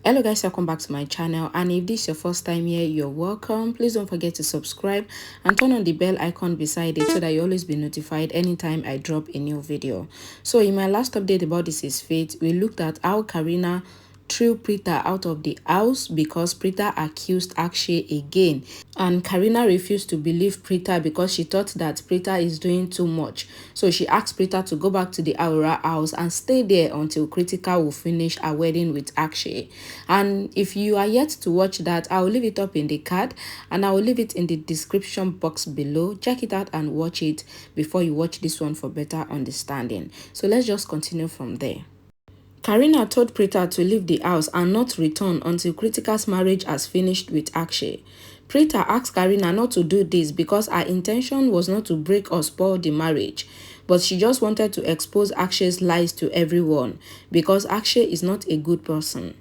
Hello guys, welcome back to my channel, and if this is your first time here, you're welcome. Please don't forget to subscribe and turn on the bell icon beside it so that you always be notified anytime I drop a new video. So in my last update about This Is Fate, we looked at how Karina threw Preeta out of the house because Preeta accused Akshay again, and Karina refused to believe Preeta because she thought that Preeta is doing too much. So she asked Preeta to go back to the Aurora house and stay there until Kritika will finish her wedding with Akshay. And if you are yet to watch that, I will leave it up in the card and I will leave it in the description box below. Check it out and watch it before you watch this one for better understanding. So let's just continue from there. Karina told Preeta to leave the house and not return until Kritika's marriage has finished with Akshay. Preeta asked Karina not to do this because her intention was not to break or spoil the marriage, but she just wanted to expose Akshay's lies to everyone because Akshay is not a good person.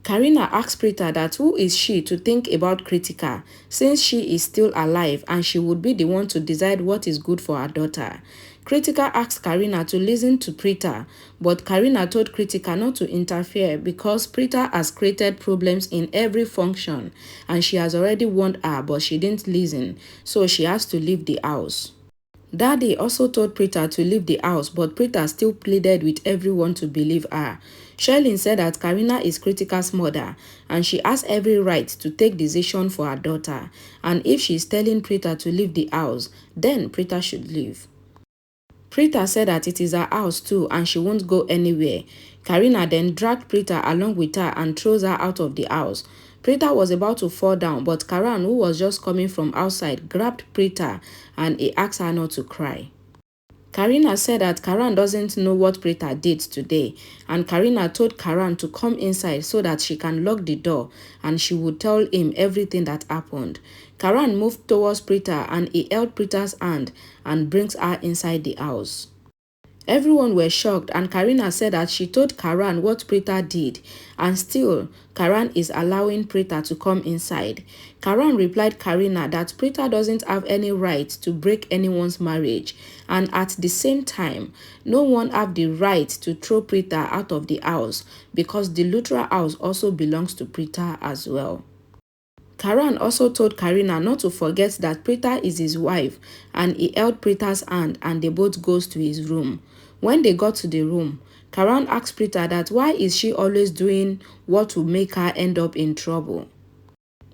Karina asked Preeta that who is she to think about Kritika since she is still alive and she would be the one to decide what is good for her daughter. Kritika asked Karina to listen to Preeta, but Karina told Kritika not to interfere because Preeta has created problems in every function and she has already warned her, but she didn't listen, so she has to leave the house. Daddy also told Preeta to leave the house, but Preeta still pleaded with everyone to believe her. Sherlyn said that Karina is Kritika's mother and she has every right to take decision for her daughter, and if she is telling Preeta to leave the house, then Preeta should leave. Preeta said that it is her house too and she won't go anywhere. Karina then dragged Preeta along with her and throws her out of the house. Preeta was about to fall down, but Karan, who was just coming from outside, grabbed Preeta and he asked her not to cry. Karina said that Karan doesn't know what Preeta did today, and Karina told Karan to come inside so that she can lock the door and she would tell him everything that happened. Karan moved towards Preeta and he held Preeta's hand and brings her inside the house. Everyone were shocked and Karina said that she told Karan what Preeta did and still Karan is allowing Preeta to come inside. Karan replied Karina that Preeta doesn't have any right to break anyone's marriage and at the same time no one have the right to throw Preeta out of the house because the Lutra house also belongs to Preeta as well. Karan also told Karina not to forget that Preeta is his wife and he held Preeta's hand and they both goes to his room. When they got to the room, Karan asked Preeta that why is she always doing what will make her end up in trouble.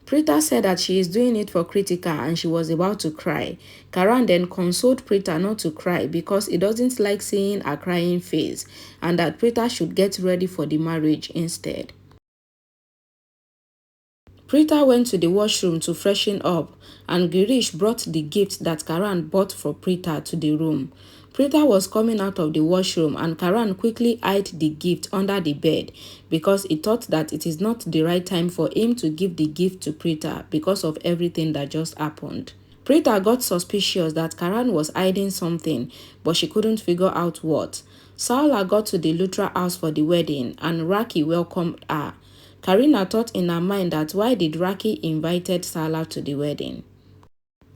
Preeta said that she is doing it for Kritika and she was about to cry. Karan then consoled Preeta not to cry because he doesn't like seeing her crying face and that Preeta should get ready for the marriage instead. Preeta went to the washroom to freshen up and Girish brought the gift that Karan bought for Preeta to the room. Preeta was coming out of the washroom and Karan quickly hid the gift under the bed because he thought that it is not the right time for him to give the gift to Preeta because of everything that just happened. Preeta got suspicious that Karan was hiding something, but she couldn't figure out what. Saula got to the Lutra house for the wedding and Raki welcomed her. Karina thought in her mind that why did Raki invited Saula to the wedding?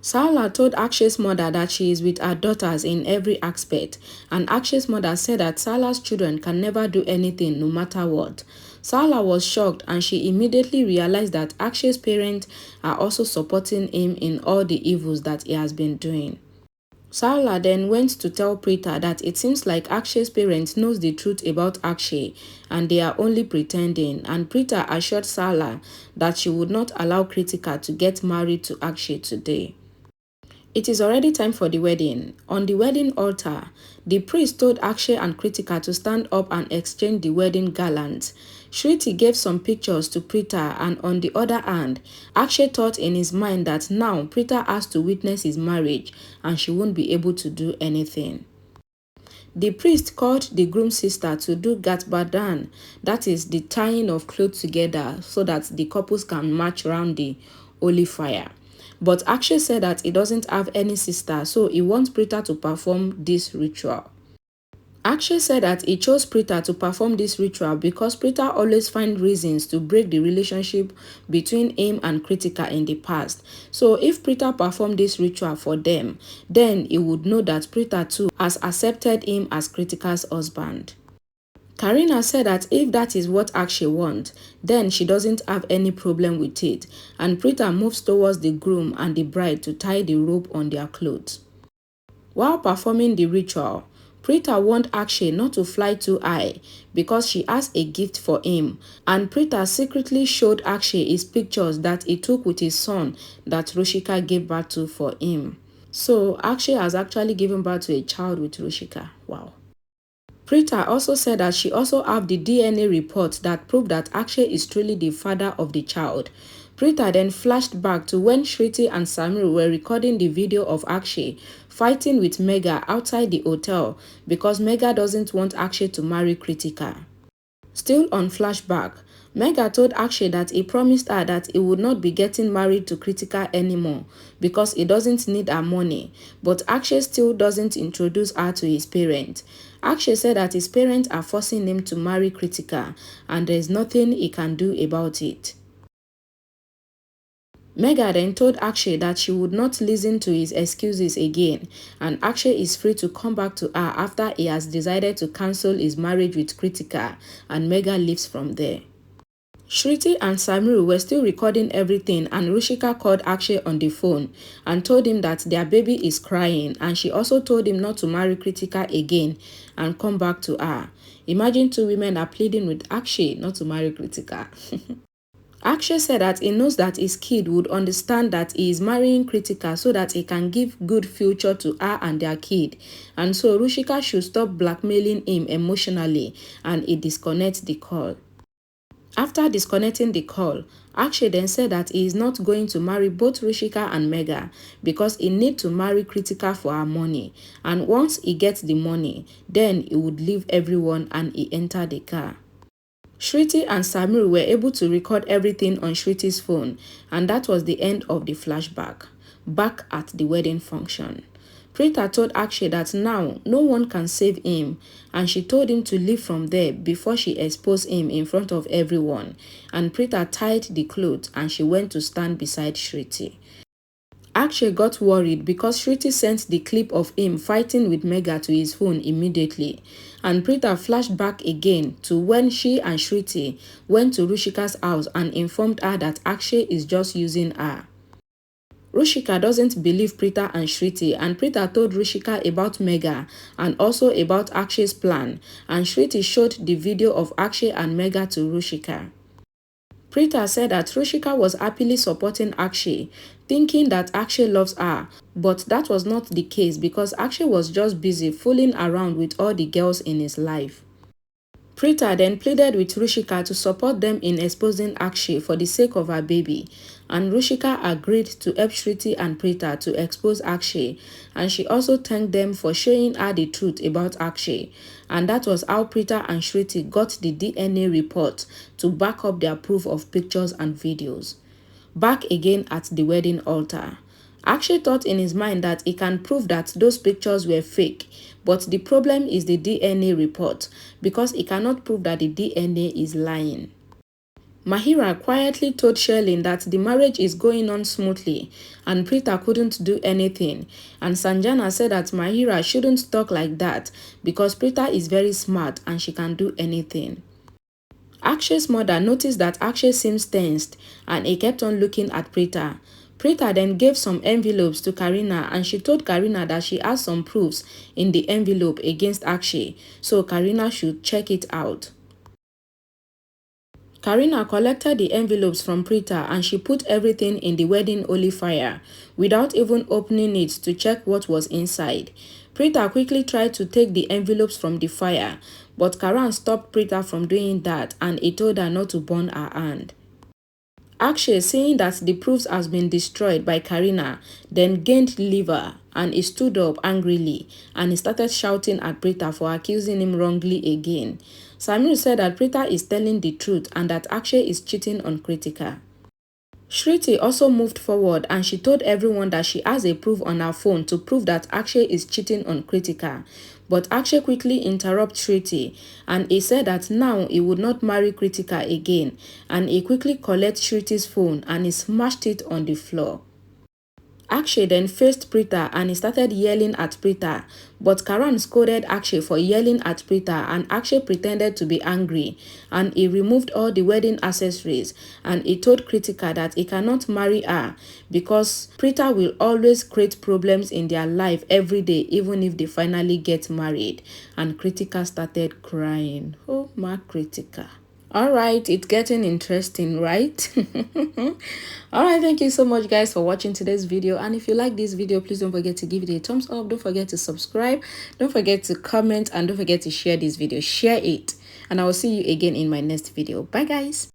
Saula told Akshay's mother that she is with her daughters in every aspect, and Akshay's mother said that Saula's children can never do anything no matter what. Saula was shocked and she immediately realized that Akshay's parents are also supporting him in all the evils that he has been doing. Saula then went to tell Preeta that it seems like Akshay's parents knows the truth about Akshay and they are only pretending, and Preeta assured Saula that she would not allow Kritika to get married to Akshay today. It is already time for the wedding. On the wedding altar, the priest told Akshay and Kritika to stand up and exchange the wedding garlands. Shriti gave some pictures to Preeta and on the other hand, Akshay thought in his mind that now Preeta has to witness his marriage and she won't be able to do anything. The priest called the groom's sister to do Gatbadan, that is the tying of clothes together so that the couples can march around the holy fire. But Akshay said that he doesn't have any sister, so he wants Preeta to perform this ritual. Akshay said that he chose Preeta to perform this ritual because Preeta always finds reasons to break the relationship between him and Kritika in the past. So if Preeta performed this ritual for them, then he would know that Preeta too has accepted him as Kritika's husband. Karina said that if that is what Akshay wants, then she doesn't have any problem with it, and Preeta moves towards the groom and the bride to tie the rope on their clothes. While performing the ritual, Preeta warned Akshay not to fly too high because she has a gift for him, and Preeta secretly showed Akshay his pictures that he took with his son that Rushika gave birth to for him. So Akshay has actually given birth to a child with Rushika. Wow. Preeta also said that she also have the DNA report that proved that Akshay is truly the father of the child. Preeta then flashed back to when Shriti and Samir were recording the video of Akshay fighting with Megha outside the hotel because Megha doesn't want Akshay to marry Kritika. Still on flashback, Megha told Akshay that he promised her that he would not be getting married to Kritika anymore because he doesn't need her money, but Akshay still doesn't introduce her to his parents. Akshay said that his parents are forcing him to marry Kritika and there is nothing he can do about it. Megha then told Akshay that she would not listen to his excuses again, and Akshay is free to come back to her after he has decided to cancel his marriage with Kritika, and Megha leaves from there. Shriti and Samir were still recording everything, and Rushika called Akshay on the phone and told him that their baby is crying, and she also told him not to marry Kritika again and come back to her. Imagine two women are pleading with Akshay not to marry Kritika. Akshay said that he knows that his kid would understand that he is marrying Kritika so that he can give good future to her and their kid, and so Rushika should stop blackmailing him emotionally, and he disconnects the call. After disconnecting the call, Akshay then said that he is not going to marry both Rushika and Megha because he needs to marry Kritika for her money, and once he gets the money, then he would leave everyone and he entered the car. Shriti and Samir were able to record everything on Shriti's phone, and that was the end of the flashback. Back at the wedding function, Preeta told Akshay that now no one can save him, and she told him to leave from there before she exposed him in front of everyone, and Preeta tied the clothes and she went to stand beside Shriti. Akshay got worried because Shriti sent the clip of him fighting with Megha to his phone immediately, and Preeta flashed back again to when she and Shriti went to Rushika's house and informed her that Akshay is just using her. Rushika doesn't believe Preeta and Shriti, and Preeta told Rushika about Megha and also about Akshay's plan, and Shriti showed the video of Akshay and Megha to Rushika. Preeta said that Rushika was happily supporting Akshay, thinking that Akshay loves her, but that was not the case because Akshay was just busy fooling around with all the girls in his life. Preeta then pleaded with Rushika to support them in exposing Akshay for the sake of her baby, and Rushika agreed to help Shriti and Preeta to expose Akshay, and she also thanked them for showing her the truth about Akshay, and that was how Preeta and Shriti got the DNA report to back up their proof of pictures and videos. Back again at the wedding altar, Akshay thought in his mind that he can prove that those pictures were fake, but the problem is the DNA report because he cannot prove that the DNA is lying. Mahira quietly told Sherlyn that the marriage is going on smoothly and Preeta couldn't do anything, and Sanjana said that Mahira shouldn't talk like that because Preeta is very smart and she can do anything. Akshay's mother noticed that Akshay seems tensed and he kept on looking at Preeta. Preeta then gave some envelopes to Karina and she told Karina that she has some proofs in the envelope against Akshay, so Karina should check it out. Karina collected the envelopes from Preeta and she put everything in the wedding holy fire without even opening it to check what was inside. Preeta quickly tried to take the envelopes from the fire, but Karan stopped Preeta from doing that and he told her not to burn her hand. Akshay, seeing that the proofs has been destroyed by Karina, then gained liver and he stood up angrily and he started shouting at Preeta for accusing him wrongly again. Samir said that Preeta is telling the truth and that Akshay is cheating on Kritika. Shriti also moved forward and she told everyone that she has a proof on her phone to prove that Akshay is cheating on Kritika. But Akshay quickly interrupted Shriti and he said that now he would not marry Kritika again, and he quickly collected Shriti's phone and he smashed it on the floor. Akshay then faced Preeta and he started yelling at Preeta. But Karan scolded Akshay for yelling at Preeta, and Akshay pretended to be angry and he removed all the wedding accessories, and he told Kritika that he cannot marry her because Preeta will always create problems in their life every day even if they finally get married. And Kritika started crying. Oh my Kritika. All right, it's getting interesting, right? All right, thank you so much guys for watching today's video, and if you like this video, please don't forget to give it a thumbs up, don't forget to subscribe, don't forget to comment, and don't forget to share this video. Share it, and I will see you again in my next video. Bye guys.